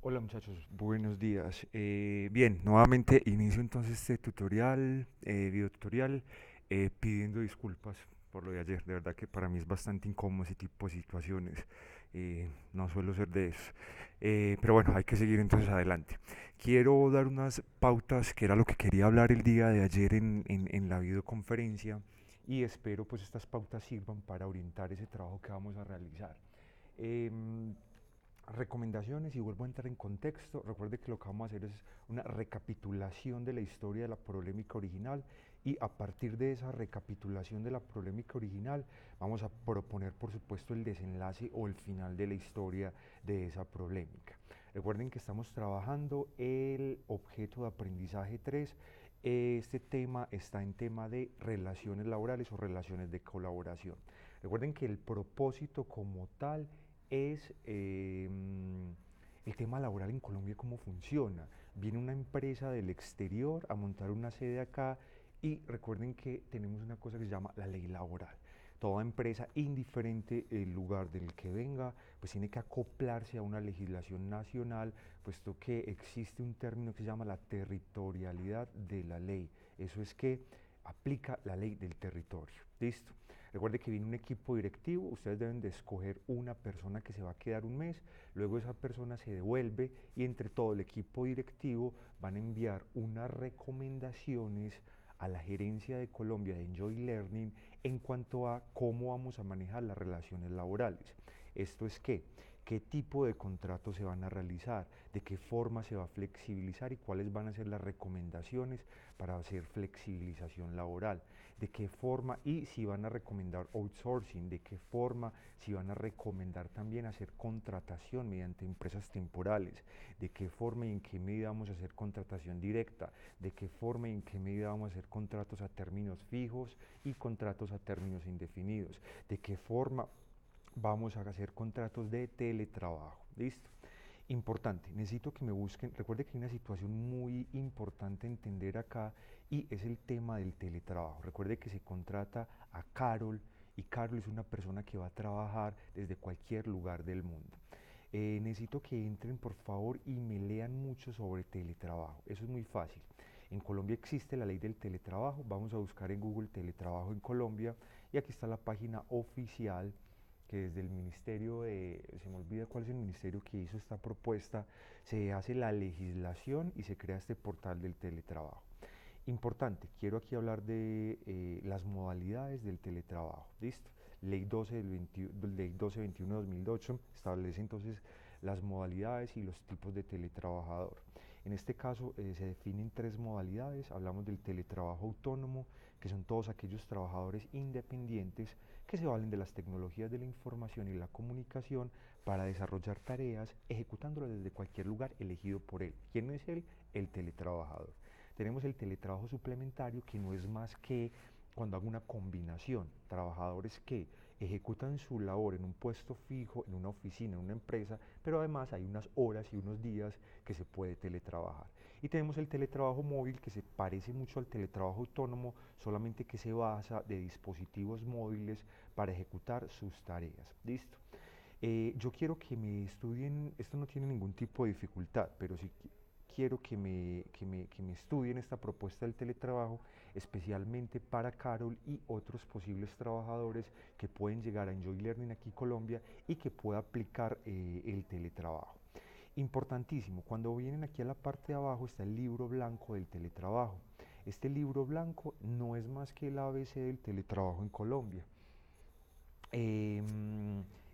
Hola muchachos, buenos días. Bien, nuevamente inicio entonces este tutorial, video tutorial, pidiendo disculpas por lo de ayer. De verdad que para mí es bastante incómodo ese tipo de situaciones. No suelo ser de eso. Pero bueno, hay que seguir entonces adelante. Quiero dar unas pautas, que era lo que quería hablar el día de ayer en la videoconferencia, y espero pues estas pautas sirvan para orientar ese trabajo que vamos a realizar. Em, Recomendaciones, y vuelvo a entrar en contexto. Recuerde que lo que vamos a hacer es una recapitulación de la historia de la polémica original, y a partir de esa recapitulación de la polémica original vamos a proponer por supuesto el desenlace o el final de la historia de esa polémica. Recuerden que estamos trabajando el objeto de aprendizaje 3. Este tema está en tema de relaciones laborales o relaciones de colaboración. Recuerden que el propósito como tal es el tema laboral en Colombia, cómo funciona. Viene una empresa del exterior a montar una sede acá, y recuerden que tenemos una cosa que se llama la ley laboral. Toda empresa, indiferente el lugar del que venga, pues tiene que acoplarse a una legislación nacional, puesto que existe un término que se llama la territorialidad de la ley. Eso es que aplica la ley del territorio. ¿Listo? Recuerde que viene un equipo directivo, ustedes deben de escoger una persona que se va a quedar un mes, luego esa persona se devuelve, y entre todo el equipo directivo van a enviar unas recomendaciones a la gerencia de Colombia de Enjoy Learning en cuanto a cómo vamos a manejar las relaciones laborales. Esto es qué tipo de contratos se van a realizar, de qué forma se va a flexibilizar y cuáles van a ser las recomendaciones para hacer flexibilización laboral, de qué forma, y si van a recomendar outsourcing, de qué forma, si van a recomendar también hacer contratación mediante empresas temporales, de qué forma y en qué medida vamos a hacer contratación directa, de qué forma y en qué medida vamos a hacer contratos a términos fijos y contratos a términos indefinidos, de qué forma vamos a hacer contratos de teletrabajo. ¿Listo? Importante, necesito que me busquen. Recuerde que hay una situación muy importante a entender acá, y es el tema del teletrabajo. Recuerde que se contrata a Carol, y Carol es una persona que va a trabajar desde cualquier lugar del mundo. Necesito que entren por favor y me lean mucho sobre teletrabajo. Eso es muy fácil. En Colombia existe la ley del teletrabajo. Vamos a buscar en Google teletrabajo en Colombia, y aquí está la página oficial, que desde el ministerio se me olvida cuál es el ministerio que hizo esta propuesta, se hace la legislación y se crea este portal del teletrabajo. Importante, quiero aquí hablar de las modalidades del teletrabajo. ¿Listo? Ley 12, Ley 1221-2008 establece entonces las modalidades y los tipos de teletrabajador. En este caso se definen tres modalidades. Hablamos del teletrabajo autónomo, que son todos aquellos trabajadores independientes que se valen de las tecnologías de la información y la comunicación para desarrollar tareas, ejecutándolas desde cualquier lugar elegido por él. ¿Quién es él? El teletrabajador. Tenemos el teletrabajo suplementario, que no es más que cuando hago una combinación, trabajadores que ejecutan su labor en un puesto fijo, en una oficina, en una empresa, pero además hay unas horas y unos días que se puede teletrabajar. Y tenemos el teletrabajo móvil, que se parece mucho al teletrabajo autónomo, solamente que se basa de dispositivos móviles para ejecutar sus tareas. ¿Listo? Yo quiero que me estudien, esto no tiene ningún tipo de dificultad, pero sí quiero que me estudien esta propuesta del teletrabajo, especialmente para Carol y otros posibles trabajadores que pueden llegar a Enjoy Learning aquí en Colombia y que pueda aplicar el teletrabajo. Importantísimo, cuando vienen aquí a la parte de abajo está el libro blanco del teletrabajo. Este libro blanco no es más que el ABC del teletrabajo en Colombia.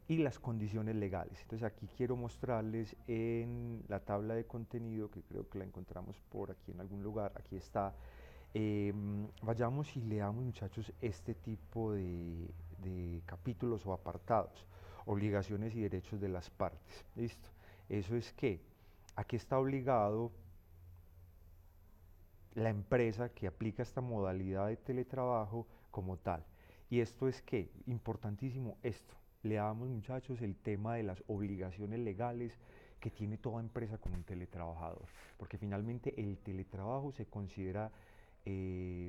Y las condiciones legales. Entonces aquí quiero mostrarles en la tabla de contenido, que creo que la encontramos por aquí en algún lugar. Aquí está. Vayamos y leamos, muchachos, este tipo de capítulos o apartados: obligaciones y derechos de las partes. ¿Listo? Eso es que aquí está obligado la empresa que aplica esta modalidad de teletrabajo como tal. Y esto es que, importantísimo esto, leamos, muchachos, el tema de las obligaciones legales que tiene toda empresa con un teletrabajador, porque finalmente el teletrabajo se considera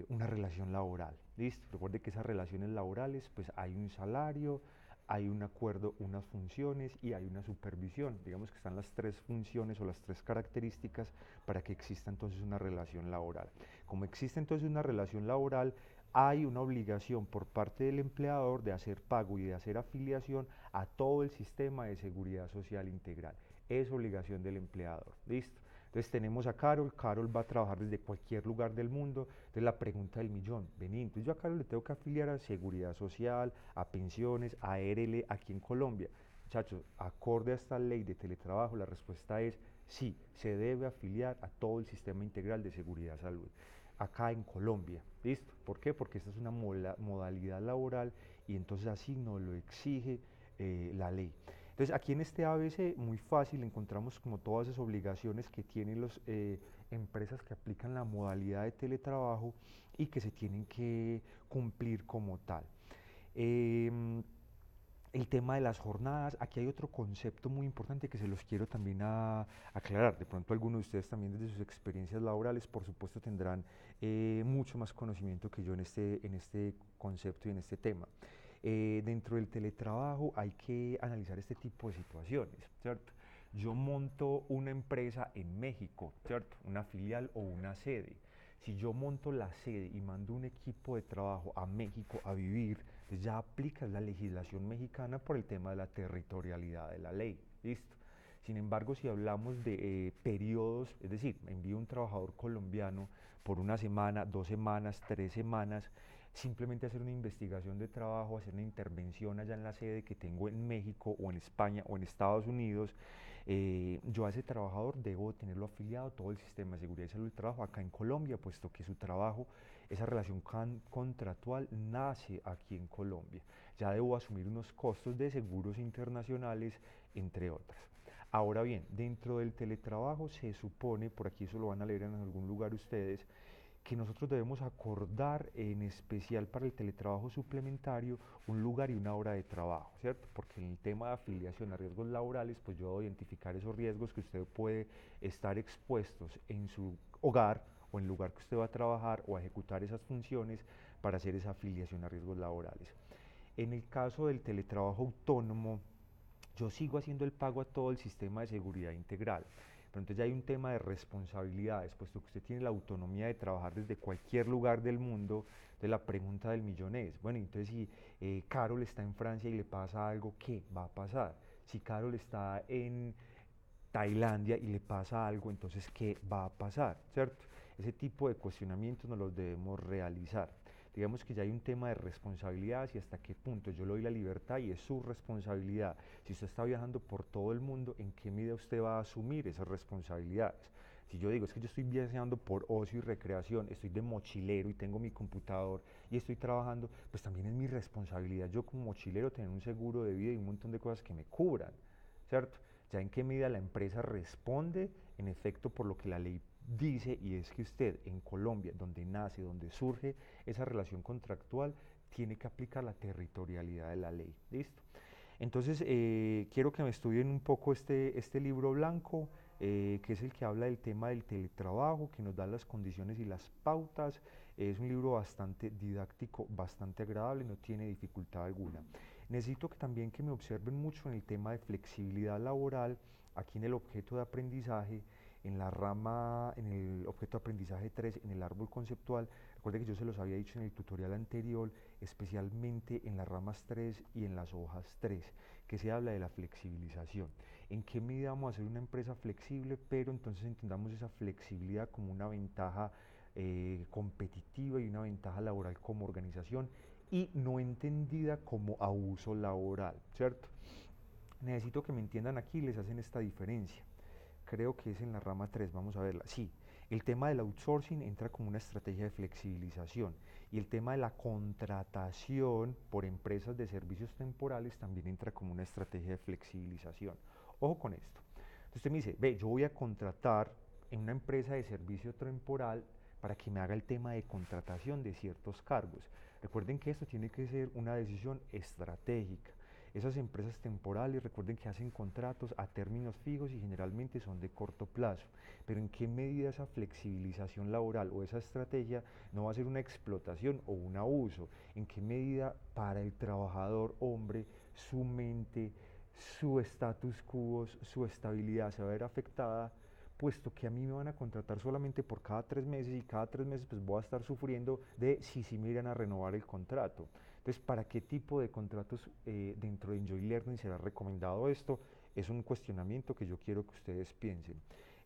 una relación laboral. ¿Listo? Recuerde que esas relaciones laborales, pues hay un salario, hay un acuerdo, unas funciones y hay una supervisión. Digamos que están las tres funciones o las tres características para que exista entonces una relación laboral. Como existe entonces una relación laboral, hay una obligación por parte del empleador de hacer pago y de hacer afiliación a todo el sistema de seguridad social integral. Es obligación del empleador. ¿Listo? Entonces tenemos a Carol, Carol va a trabajar desde cualquier lugar del mundo, entonces la pregunta del millón, vení, entonces yo a Carol le tengo que afiliar a Seguridad Social, a pensiones, a ARL aquí en Colombia. Muchachos, acorde a esta ley de teletrabajo, la respuesta es sí, se debe afiliar a todo el sistema integral de seguridad salud acá en Colombia. ¿Listo? ¿Por qué? Porque esta es una modalidad laboral y entonces así nos lo exige la ley. Entonces aquí en este ABC muy fácil encontramos como todas esas obligaciones que tienen las empresas que aplican la modalidad de teletrabajo y que se tienen que cumplir como tal. El tema de las jornadas, aquí hay otro concepto muy importante que se los quiero también aclarar. De pronto algunos de ustedes también desde sus experiencias laborales, por supuesto, tendrán mucho más conocimiento que yo en este concepto y en este tema. Dentro del teletrabajo hay que analizar este tipo de situaciones, ¿cierto? Yo monto una empresa en México, ¿cierto? Una filial o una sede. Si yo monto la sede y mando un equipo de trabajo a México a vivir, pues ya aplica la legislación mexicana por el tema de la territorialidad de la ley. ¿Listo? Sin embargo, si hablamos de periodos, es decir, envío un trabajador colombiano por una semana, 2 semanas, 3 semanas, simplemente hacer una investigación de trabajo, hacer una intervención allá en la sede que tengo en México o en España o en Estados Unidos, yo a ese trabajador debo tenerlo afiliado a todo el sistema de seguridad y salud del trabajo acá en Colombia, puesto que su trabajo, esa relación contractual nace aquí en Colombia. Ya debo asumir unos costos de seguros internacionales, entre otras. Ahora bien, dentro del teletrabajo se supone, por aquí eso lo van a leer en algún lugar ustedes, que nosotros debemos acordar en especial para el teletrabajo suplementario un lugar y una hora de trabajo, ¿cierto? Porque en el tema de afiliación a riesgos laborales, pues yo debo identificar esos riesgos que usted puede estar expuestos en su hogar o en el lugar que usted va a trabajar o a ejecutar esas funciones para hacer esa afiliación a riesgos laborales. En el caso del teletrabajo autónomo, yo sigo haciendo el pago a todo el sistema de seguridad integral. Pero entonces ya hay un tema de responsabilidades, puesto que usted tiene la autonomía de trabajar desde cualquier lugar del mundo. Entonces la pregunta del millón es, bueno, entonces si Carol está en Francia y le pasa algo, ¿qué va a pasar? Si Carol está en Tailandia y le pasa algo, entonces ¿qué va a pasar? ¿Cierto? Ese tipo de cuestionamientos nos los debemos realizar. Digamos que ya hay un tema de responsabilidades y hasta qué punto yo le doy la libertad y es su responsabilidad. Si usted está viajando por todo el mundo, ¿en qué medida usted va a asumir esas responsabilidades? Si yo digo, es que yo estoy viajando por ocio y recreación, estoy de mochilero y tengo mi computador y estoy trabajando, pues también es mi responsabilidad yo como mochilero tener un seguro de vida y un montón de cosas que me cubran, ¿cierto? Ya en qué medida la empresa responde en efecto por lo que la ley dice, y es que usted en Colombia, donde nace, donde surge esa relación contractual, tiene que aplicar la territorialidad de la ley. ¿Listo? Entonces, quiero que me estudien un poco este libro blanco, que es el que habla del tema del teletrabajo, que nos da las condiciones y las pautas. Es un libro bastante didáctico, bastante agradable, no tiene dificultad alguna. Necesito que también que me observen mucho en el tema de flexibilidad laboral, aquí en el objeto de aprendizaje, en la rama, en el objeto de aprendizaje 3, en el árbol conceptual. Recuerden que yo se los había dicho en el tutorial anterior, especialmente en las ramas 3 y en las hojas 3, que se habla de la flexibilización. ¿En qué medida vamos a hacer una empresa flexible? Pero entonces entendamos esa flexibilidad como una ventaja competitiva y una ventaja laboral como organización y no entendida como abuso laboral, ¿cierto? Necesito que me entiendan aquí, les hacen esta diferencia. Creo que es en la rama 3, vamos a verla. Sí, el tema del outsourcing entra como una estrategia de flexibilización y el tema de la contratación por empresas de servicios temporales también entra como una estrategia de flexibilización. Ojo con esto. Entonces usted me dice, ve, yo voy a contratar en una empresa de servicio temporal para que me haga el tema de contratación de ciertos cargos. Recuerden que esto tiene que ser una decisión estratégica. Esas empresas temporales, recuerden que hacen contratos a términos fijos y generalmente son de corto plazo. Pero ¿en qué medida esa flexibilización laboral o esa estrategia no va a ser una explotación o un abuso? ¿En qué medida para el trabajador hombre su mente, su status quo, su estabilidad se va a ver afectada, puesto que a mí me van a contratar solamente por cada 3 meses y cada 3 meses pues voy a estar sufriendo de si me irán a renovar el contrato. Entonces, ¿para qué tipo de contratos dentro de Enjoy Learning será recomendado esto? Es un cuestionamiento que yo quiero que ustedes piensen.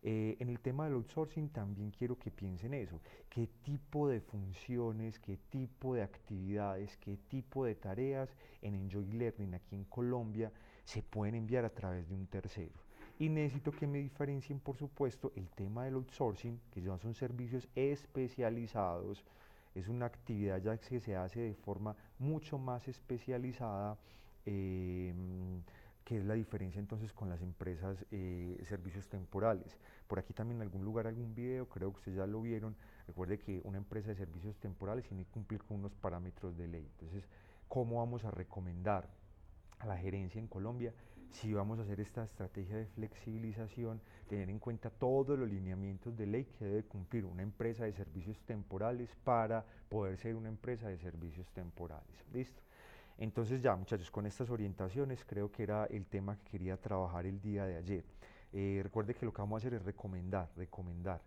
En el tema del outsourcing también quiero que piensen eso, qué tipo de funciones, qué tipo de actividades, qué tipo de tareas en Enjoy Learning aquí en Colombia se pueden enviar a través de un tercero. Y necesito que me diferencien, por supuesto, el tema del outsourcing, que ya son servicios especializados, es una actividad ya que se hace de forma mucho más especializada, eh, que es la diferencia entonces con las empresas servicios temporales. Por aquí también en algún lugar, algún video, creo que ustedes ya lo vieron, recuerde que una empresa de servicios temporales tiene que cumplir con unos parámetros de ley. Entonces, ¿cómo vamos a recomendar a la gerencia en Colombia si vamos a hacer esta estrategia de flexibilización, tener en cuenta todos los lineamientos de ley que debe cumplir una empresa de servicios temporales para poder ser una empresa de servicios temporales? ¿Listo? Entonces ya muchachos, con estas orientaciones creo que era el tema que quería trabajar el día de ayer. Recuerde que lo que vamos a hacer es recomendar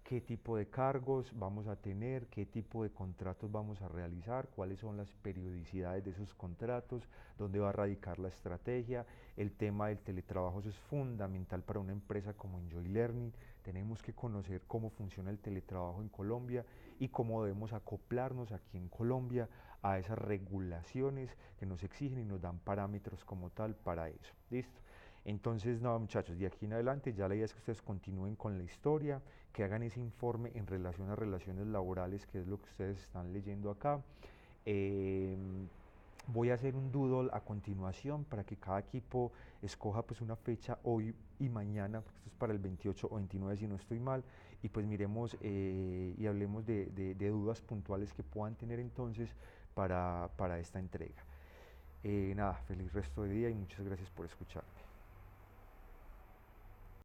qué tipo de cargos vamos a tener, qué tipo de contratos vamos a realizar, cuáles son las periodicidades de esos contratos, dónde va a radicar la estrategia. El tema del teletrabajo eso es fundamental para una empresa como Enjoy Learning. Tenemos que conocer cómo funciona el teletrabajo en Colombia y cómo debemos acoplarnos aquí en Colombia a esas regulaciones que nos exigen y nos dan parámetros como tal para eso. ¿Listo? Entonces, no, muchachos, de aquí en adelante ya la idea es que ustedes continúen con la historia, que hagan ese informe en relación a relaciones laborales, que es lo que ustedes están leyendo acá. Eh, Voy a hacer un doodle a continuación para que cada equipo escoja pues una fecha hoy y mañana, porque esto es para el 28 o 29 si no estoy mal, y pues miremos y hablemos de dudas puntuales que puedan tener entonces para esta entrega. Nada, feliz resto de día y muchas gracias por escucharme.